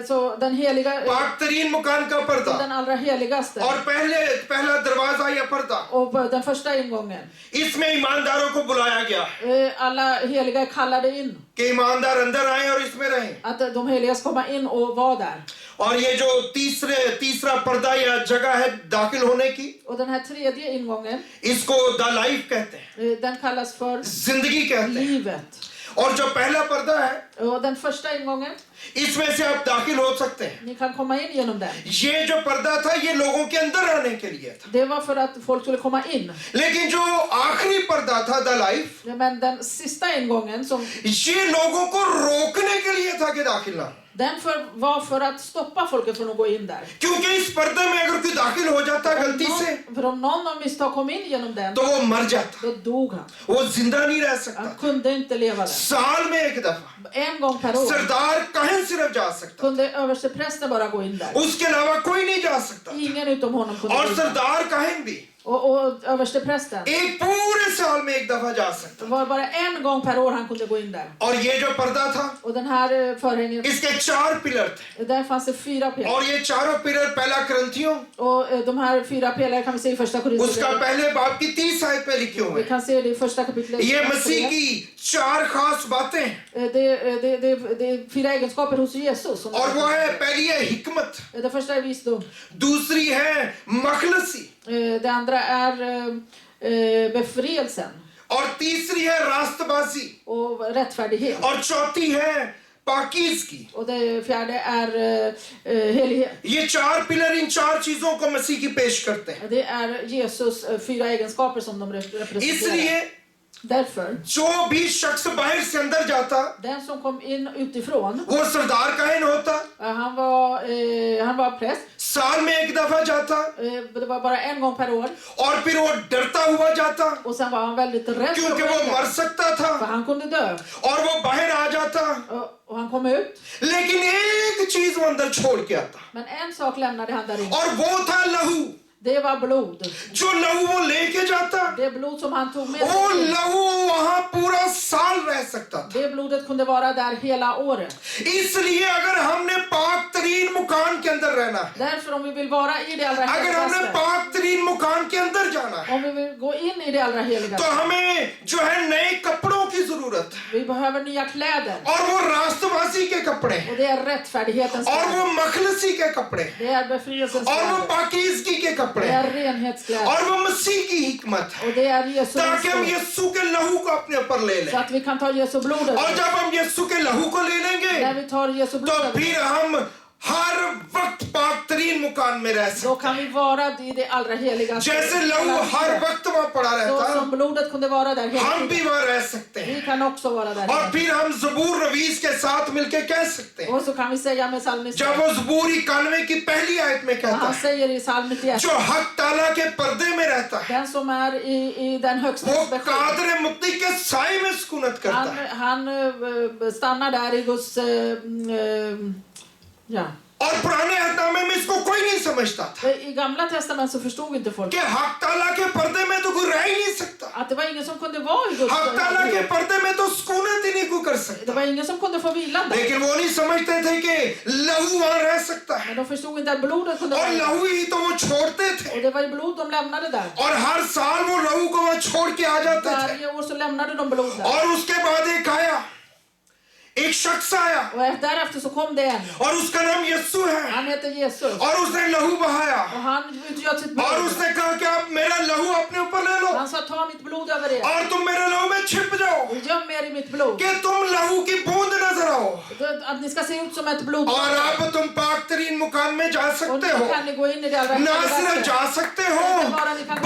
Så den heliga, पाक तरीन मकान का पर्दा den allra heligaste. और पहला दरवाजा या पर्दा, Och den första ingången. इसमें ईमानदारों को बुलाया गया Alla heliga är kallade in. कि ईमानदार अंदर आए और इसमें रहें। Att de heliga ska komma in och vara där. और ये जो तीसरा पर्दा या जगह है दाखिल होने की, Och den här tredje ingången, इसको द लाइफ कहते हैं, den kallas för जिंदगी कहते हैं। livet. और जो पहला पर्दा है Och den första ingången, इसमें से आप दाखिल हो सकते हैं। ni kan komma in genom den. ये जो पर्दा था ये लोगों के अंदर आने के लिए था, Det var för att folk skulle komma in. लेकिन जो आखिरी पर्दा था the life, Men den sista ingången, som, ये लोगों को रोकने के लिए था कि दाखिल ना हो। den var för att stoppa folket från att gå in där. क्योंकि इस पर्दे में अगर कोई दाखिल हो जाता गलती से För om någon av misstag kom in genom den, तो वो मर जाता, då dog han. वो जिंदा नहीं रह सकता। Han kunde inte leva där. साल में एक दफा En gång per år सरदार कहीं सिर्फ जा सकता, kunde översteprästen bara gå in där. उसके अलावा कोई नहीं जा सकता। Ingen utom honom kunde gå और in där. सरदार कहीं भी Och översteprästen, एक पूरे साल में एक दफा जा सकता। det var bara en gång per år han kunde gå in där. और ये जो पर्दा था Och den här förhänget, इसके 4 पिलर थे där fanns det 4 pelare. और ये चारों पिलर पहला ग्रंथियों Och de här 4 pelare kan vi se i första उसका Korinthierbrevet. पहले बाब की 30 आयत में लिखे हुए Vi हैं। kan se det i första kapitlet. ये मसीह की 4 खास बातें Det är 4 egenskaper hos Jesus. Som और वो है, पहली है हिकमत, det första är visdom. दूसरी है मखलसी Det andra är befrielsen और तीसरी है रास्तबाजी och rättfärdighet. और चौथी है पाकीज़गी। Och det fjärde är helighet. ये 4 पिलर इन 4 चीजों को मसीह की पेश करते हैं। Det är Jesus 4 egenskaper som de representerar. इसलिए Därför, जो भी शख्स बाहर से अंदर जाता den som kom in utifrån, वो सरदार काहिन होता, han var präst. साल में एक दफा जाता Det var bara en gång per år. और फिर वो डरता हुआ जाता Och sen var han väldigt rädd för क्योंकि att वो gå in मर där. सकता För था han kunde dö. और वो बाहर आ जाता, Och han kom ut. लेकिन एक चीज वो अंदर छोड़ के आता Men en sak lämnade han där inne. और वो था लहू। Det var blod. जो लहू वो लेके जाता, Det blod som han tog med वो sig. लहू वहां पूरा साल रह सकता था। Det blodet kunde vara där hela året. इसलिए अगर हमने पाक तरीन मुकान के अंदर रहना है, Därför om vi vill vara i det allra अगर हमने heligaste, पाक तरीन मुकान के अंदर जाना है, om vi vill gå in i det allra तो heligaste, हमें जो है नए कपड़ों की जरूरत है vi behöver nya kläder. और वो रास्तबाजी के कपड़े Och det är rättfärdighetens और वो kläder. मखलसी के कपड़े Det är befrielsens और वो kläder. पाकीज़गी के Det कपड़े är renhetskläder. और वो मसीह की हिकमत है Och det är Jesu ताकि हम visdom. यीशु के लहू को अपने ऊपर ले Så लें। att vi kan ta Jesu blodet. और जब हम यीशु के लहू को ले När लेंगे vi tar Jesu तो blodet, फिर हम हर वक्त पाक-तरीन मुकाम में रह Då सकते kan vi vara i det allra heligaste. जैसे लहू हर वक्त वहां पड़ा Så रहता som blodet kunde vara där hela हम भी tiden. वहां रह सकते हैं Vi kan också vara där. और फिर हम ज़बूर नवीस के साथ मिलकर कह सकते हैं Och så kan vi säga med psalmisten. जब वो ज़बूर 91 की पहली आयत में कहता Han है säger i psalm 91. जो हक ताला के पर्दे में रहता है Den som är i den högsta वो beskydd. कादर मुक्ति के साए में सुकूनत करता है Han stannar där i Guds... ja. और पुराने अहदनामे में इसको कोई नहीं समझता था I gamla testament så förstod inte folk कि हक ताला के पर्दे में तो कोई रह ही नहीं सकता att det var ingen som kunde vara i Guds हक ताला के hus. पर्दे में तो सुकूनत ही नहीं कोई कर Det सकता var ingen som kunde få vila där. लेकिन वो नहीं समझते थे कि लहू वहां रह सकता है Men de förstod inte att blodet kunde और vara där. लहू ही तो वो छोड़ते थे Och det var ju blod de lämnade där. और हर साल वो लहू को वहां छोड़ के आ जाते थे Varje år så lämnade de blod där. और उसके बाद एक शख्स आया Och därefter så kom det en. और उसका नाम यीशु है Han heter Jesus. और उसने लहू बहाया Och han utgöt sitt और blod. उसने कहा कि आप मेरा लहू अपने ऊपर ले लो Han sa ta mitt blod över er. और तुम मेरे लहू में छिप जाओ Göm er i mitt blod. कि तुम लहू की बूंद नजर आओ Att ni ska se ut som ett blod. और अब तुम पाक-तरीन मुकाम में जा Och सकते nu हो kan ni gå in i det allra ना सिर्फ heligaste. जा सकते हो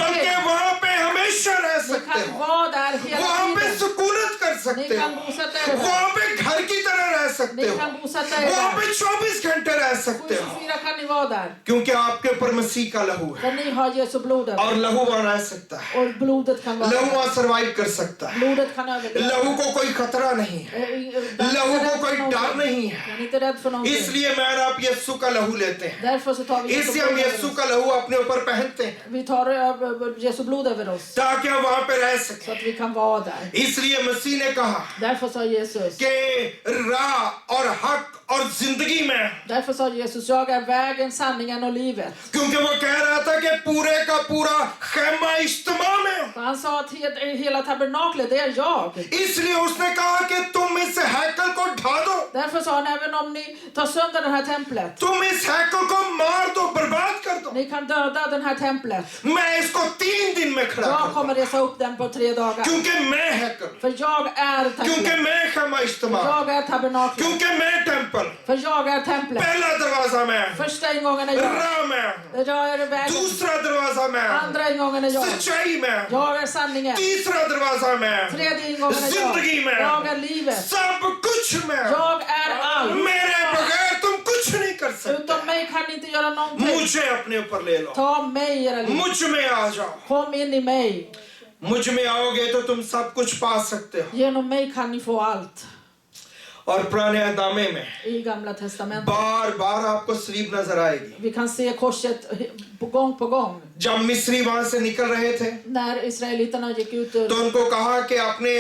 बल्कि वहां पे हमेशा रह Ni सकते kan हो vara där hela वहां पे tiden. सुकूनत कर Ni सकते kan हो bosätta er där. वहां पे घर की तरह रह सकते Ni हो kan bosätta er वहां पे där. 24 घंटे रह सकते हो 24 kan ni vara där. क्योंकि आपके ऊपर मसीह का लहू है För ni har Jesu blod över. और लहू वहां रह सकता है Och blodet kan vara लहू där. वहां सरवाइव कर सकता है Blodet kan överleva. लहू को कोई खतरा नहीं है लहू को कोई डर नहीं है Man är inte rädd för någonting. इसलिए मैं और आप यीशु का लहू लेते हैं Därför så tar vi Jesu इसलिए हम blod यीशु över oss. का लहू अपने ऊपर पहनते हैं Vi tar Jesu blod över oss. ताकि हम वहां पे रह Så सकें att vi kan vara där. इसलिए मसीह ने कहा Därför sa Jesus. कि राह और हक और जिंदगी में Därför sa Jesus, jag är vägen, sanningen och livet. क्योंकि वो कह रहा था कि पूरे का पूरा खेमा इज्तिमा में För han sa att hela tabernaklet, det är jag. इसलिए उसने कहा कि तुम इस हैकल को ढा दो Därför sa han, även om ni tar sönder det här templet. तुम इस हैकल को मार दो बर्बाद कर दो Ni kan döda den här templet. मैं इसको 3 दिन में खड़ा Jag कर kommer resa upp den på 3 dagar. क्योंकि मैं हैकल För jag är क्योंकि templet. मैं खेमा इज्तिमा Jag är tabernaklet. क्योंकि मैं temple För jag är templet. पहला दरवाजा मैं Första ingången är jag. राह में Jag är vägen. दूसरा दरवाजा मैं Andra ingången är jag. सच्चाई में Jag är sanningen. तीसरा दरवाजा मैं Tredje ingången är जिंदगी jag. में Jag är livet. सब कुछ में Jag är allt. मेरे बगैर तुम कुछ नहीं कर सकते Utom mig kan ni inte göra någonting. मुझे अपने ऊपर ले लो Ta mig i era liv. मुझ में आ जाओ Kom in i mig. मुझ में आओगे तो तुम सब कुछ पा सकते हो Genom mig kan ni få allt. और पुराने अहदनामे में I Gamla testamentet. बार बार आपको सलीब नजर आएगी Vi kan se korset på gång. जब मिस्री वहां से निकल रहे थे När israeliterna gick ut ur, तो उनको कहा कि अपने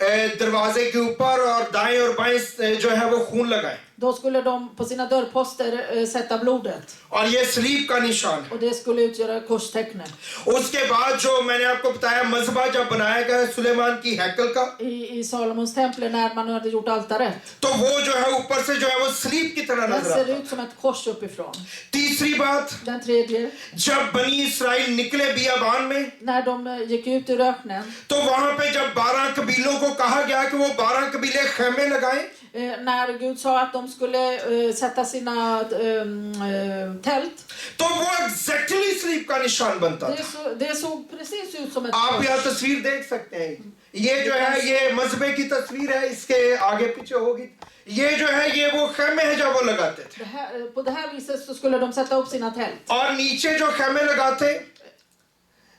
दरवाजे के ऊपर और दाएं और बाएं जो है वो खून लगाएं då skulle de på sina dörrposter sätta blodet. और ये सलीब का निशान है Och det skulle utgöra korstecknet. उसके बाद जो मैंने आपको बताया मज़बा जब बनाया गया सुलेमान की हैकल का I Salomons tempel när man hade gjort altaret. तो वो जो है ऊपर से जो है वो सलीब की तरह Den नजर ser आता ut som ett kors uppifrån. तीसरी बात Den tredje, जब बनी इस्राइल निकले बियाबान में när de gick ut ur öknen. तो वहां पे जब 12 कबीलों को कहा गया कि वो 12 कबीले खेमे लगाएं När Gud sa att de skulle sätta sina tält. तो वो एग्जैक्टली सलीब का निशान बनता था Det såg precis ut som ett आप kors. यहाँ तस्वीर देख सकते हैं ये जो है ये मजबे की तस्वीर है इसके आगे पीछे होगी ये जो है ये वो खेमे है जब वो लगाते थे På det här viset så skulle de sätta upp sina tält. और नीचे जो खेमे लगाते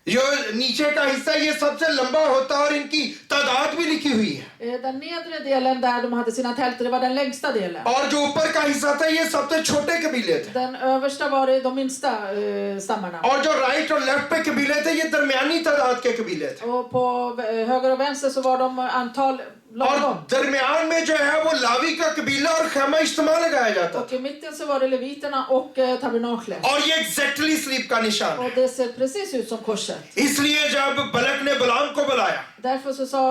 जो नीचे का हिस्सा ये सबसे लंबा होता और इनकी तादाद भी लिखी हुई है Den nedre delen där de hade sina tält, det var den längsta delen. और जो ऊपर का हिस्सा था ये सबसे छोटे कबीले थे Den översta var de minsta stammarna. और जो राइट और लेफ्ट पे कबीले थे ये दरमियानी तादाद के कबीले थे Och på höger och vänster så var de antal और lagom. दरमियान में जो है वो लावी का कबीला और खेमा इस्तेमाल लगाया जाता Och i mitten så var det leviterna och tabernaklet. था और ये एग्जैक्टली सलीब का निशान है Och det ser precis ut som korset. इसलिए जब बलक ने बलाम को बुलाया Därför så sa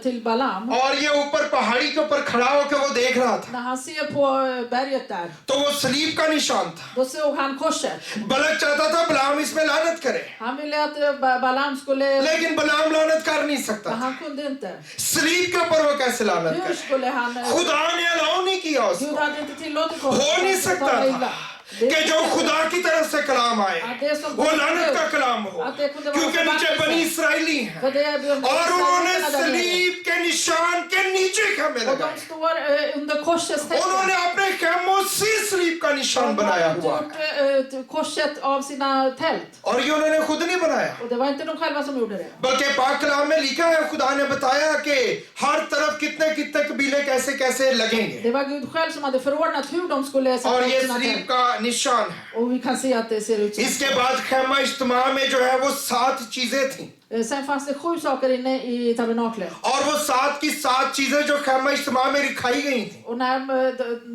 till Balam, और ये ऊपर पहाड़ी के ऊपर खड़ा होकर वो देख रहा था när han ser på berget där, तो वो सलीब का निशान था då såg han korset. बलक चाहता था बलाम इसमें लानत करे Han ville att Balam skulle, लेकिन बलाम लानत कर नहीं सकता men था han kunde inte. सलीब सलीब के ऊपर वो कैसे लानत Hur करे? skulle han... खुदा ने अलाउ नहीं किया Gud उसको, hade inte tillåtit हो नहीं korset att सकता tala था illa. कि जो खुदा की तरफ से कलाम आए Att det som वो kom लानत का ut, कलाम हो, att det kunde vara क्योंकि नीचे förbannelse. बनी इसराइली हैं För det är de और उन्होंने israeliterna där nere. सलीब के निशान के नीचे खेमे Och लगाए, de står under korsets उन्होंने tecken. अपने खेमों से सलीब का निशान De बनाया har inte हुआ gjort korset av sina tält. और ये उन्होंने खुद नहीं बनाया, Och det var inte de själva som gjorde det. बल्कि पाक कलाम में लिखा है, खुदा ने बताया कि हर तरफ कितने कितने कबीले कैसे कैसे लगेंगे Det var Gud själv som hade förordnat hur de skulle sätta और upp ये sina सलीब tält. का निशान है। Och vi kan se att det ser ut så. इसके बाद खेमा इज्तिमा में जो है वो 7 चीजें थी Sen fanns det 7 saker inne i tabernaklet. और वो 7 की 7 चीजें जो खेमा इज्तिमा में रिखाई गई थी, Och när,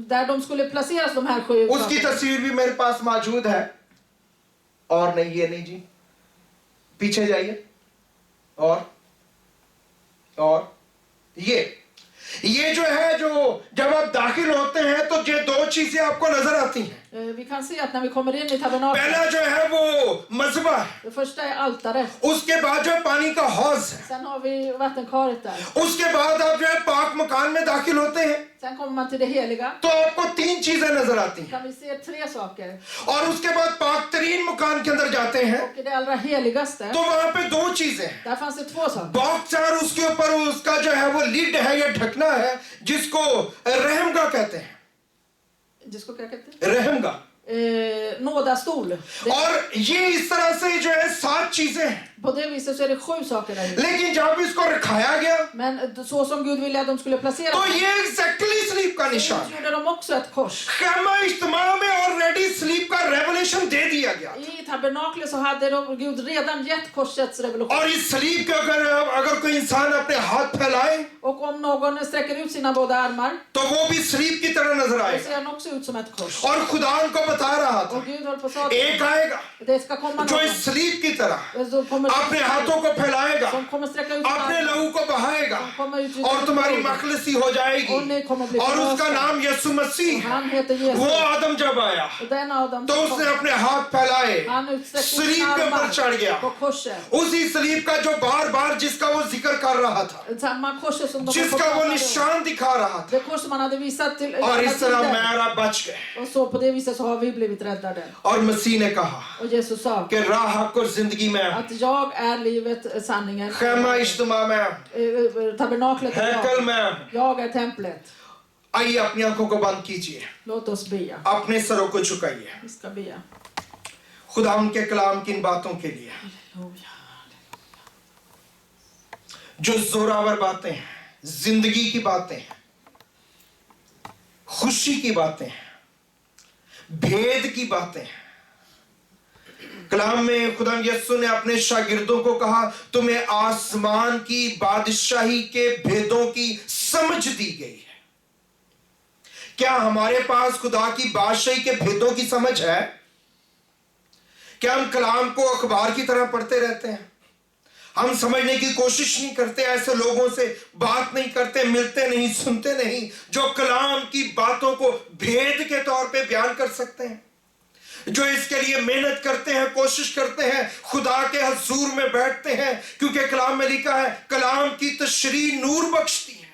där de skulle placeras de här 7 उसकी sakerna. तस्वीर भी मेरे पास मौजूद है। और नहीं, ये नहीं जी, पीछे जाइए। और ये जो है, जो जब आप दाखिल होते हैं तो ये 2 चीजें आपको नजर आती हैं। Vi kan se att när vi kommer in i tabernaklet, पहला जो है वो मज़बा है, det första är altaret. उसके बाद जो है पानी का हौज है, Sen har vi vattenkaret där. उसके बाद आप जो है पाक मकान में दाखिल होते हैं Sen kommer man till det heliga. तो आपको 3 चीजें नजर आती हैं, Kan vi se 3 saker. और उसके बाद पाक तरीन मकान के अंदर जाते हैं Och i det allra heligaste, तो वहां पे 2 चीजें हैं। där fanns det 2 saker. Box और उसके ऊपर उसका जो है वो लिड है या ढकना है, जिसको रहमगा कहते हैं, Jisko क्या कहते हैं? रहमगा। Nådastol. और ये इस तरह से जो है 7 चीजें हैं, På det viset så är det 7 saker där inne. लेकिन जब इसको रखाया गया Men så som Gud ville att de skulle placera तो dem, ये एग्जैक्टली स्लीप का så निशान है। gjorde de också ett kors. खेमा इज्तिमा में ऑलरेडी स्लीप का रेवलेशन दे दिया गया I tabernaklet så hade Gud redan gett korsets revolution. और इस स्लीप के अगर कोई इंसान अपने हाथ फैलाए Och om någon sträcker ut sina båda armar, तो वो भी स्लीप की तरह नजर då आएगा ser han också ut som ett kors. और खुदा उनको बता रहा था, Och Gud höll på att säga एक आएगा att det ska komma जो någon इस स्लीप की तरह som kommer, अपने हाथों को फैलाएगा, som kommer sträcka ut sina अपने armar, लहू को बहाएगा som kommer ut और तुम्हारी मखलसी हो जाएगी och ni kommer bli और उसका förlösta. नाम यीशु मसीह है। Han heter वो Jesus. आदम जब आया Och den av dem तो उसने अपने हाथ फैलाए, han utsträckte sina स्लीप के ऊपर चढ़ armar गया, på korset. उसी स्लीप का जो बार बार जिसका वो जिक्र कर रहा था, Samma korset som de जिसका वो निशान दिखा रहा था, det kors som han hade visat till और alla इस तरह tider. मैं और आप बच गए। Och så på det viset så har vi blivit räddade. और मसीह ने कहा Och Jesus sa कि राह हक और जिंदगी में att jag är livet, sanningen. खेमा इज्तिमा में Tabernaklet är हैकल jag. में। Jag är templet. आइए अपनी आंखों को बंद कीजिए, Låt oss be. अपने सरों को झुकाइए, Vi ska be. खुदा उनके कलाम की इन बातों के लिए Halleluja. जो जोरावर बातें हैं, जिंदगी की बातें हैं, खुशी की बातें हैं, भेद की बातें हैं। कलाम में खुदा यीशु ने अपने शागिर्दों को कहा, तुम्हें आसमान की बादशाही के भेदों की समझ दी गई है। क्या हमारे पास खुदा की बादशाही के भेदों की समझ है? क्या हम कलाम को अखबार की तरह पढ़ते रहते हैं? हम समझने की कोशिश नहीं करते, ऐसे लोगों से बात नहीं करते, मिलते नहीं, सुनते नहीं, जो कलाम की बातों को भेद के तौर पे बयान कर सकते हैं, जो इसके लिए मेहनत करते हैं, कोशिश करते हैं, खुदा के हजूर में बैठते हैं, क्योंकि कलाम में लिखा है कलाम की तशरीह नूर बख्शती है।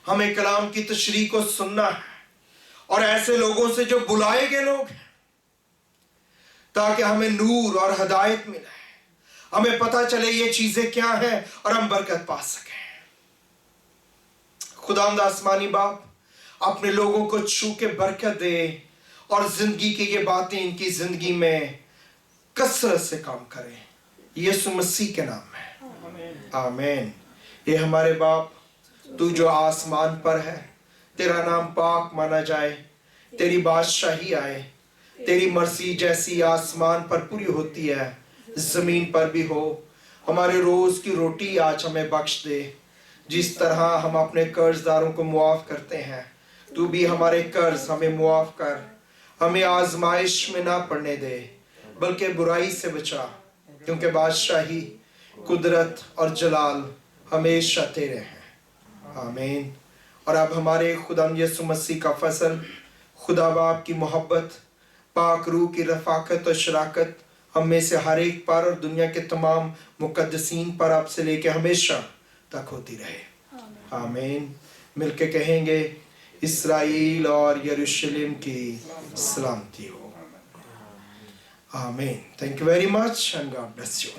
हमें कलाम की तशरीह को सुनना है और ऐसे लोगों से जो बुलाए गए लोग हैं, ताकि हमें नूर और हदायत मिले, हमें पता चले ये चीजें क्या हैं और हम बरकत पा सकें। खुदावंद आसमानी बाप अपने लोगों को छू के बरकत दे और जिंदगी की ये बातें इनकी जिंदगी में कसरत से काम करें, यीशु मसीह के नाम में आमीन। ये हमारे बाप, तू जो आसमान पर है, तेरा नाम पाक माना जाए, तेरी बादशाही आए, तेरी मर्जी जैसी आसमान पर पूरी होती है जमीन पर भी हो। हमारे रोज की रोटी आज हमें बख्श दे, जिस तरह हम अपने कर्जदारों को मुआफ करते हैं, तू भी हमारे कर्ज हमें मुआफ कर, हमें आजमाइश में ना पड़ने दे, बल्कि बुराई से बचा, क्योंकि बादशाही, कुदरत और जलाल हमेशा तेरे हैं। आमीन। और अब हमारे खुदा यीशु मसीह का फजल, खुदा बाप की मोहब्बत, पाक रूह की रफाकत और शराकत हम में से हर एक पर और दुनिया के तमाम मुकद्दसीन पर अब से लेके हमेशा तक होती रहे। आमीन। मिलके कहेंगे, इस्राएल और यरूशलेम की सलामती हो। आमीन। Thank you very much and God bless you.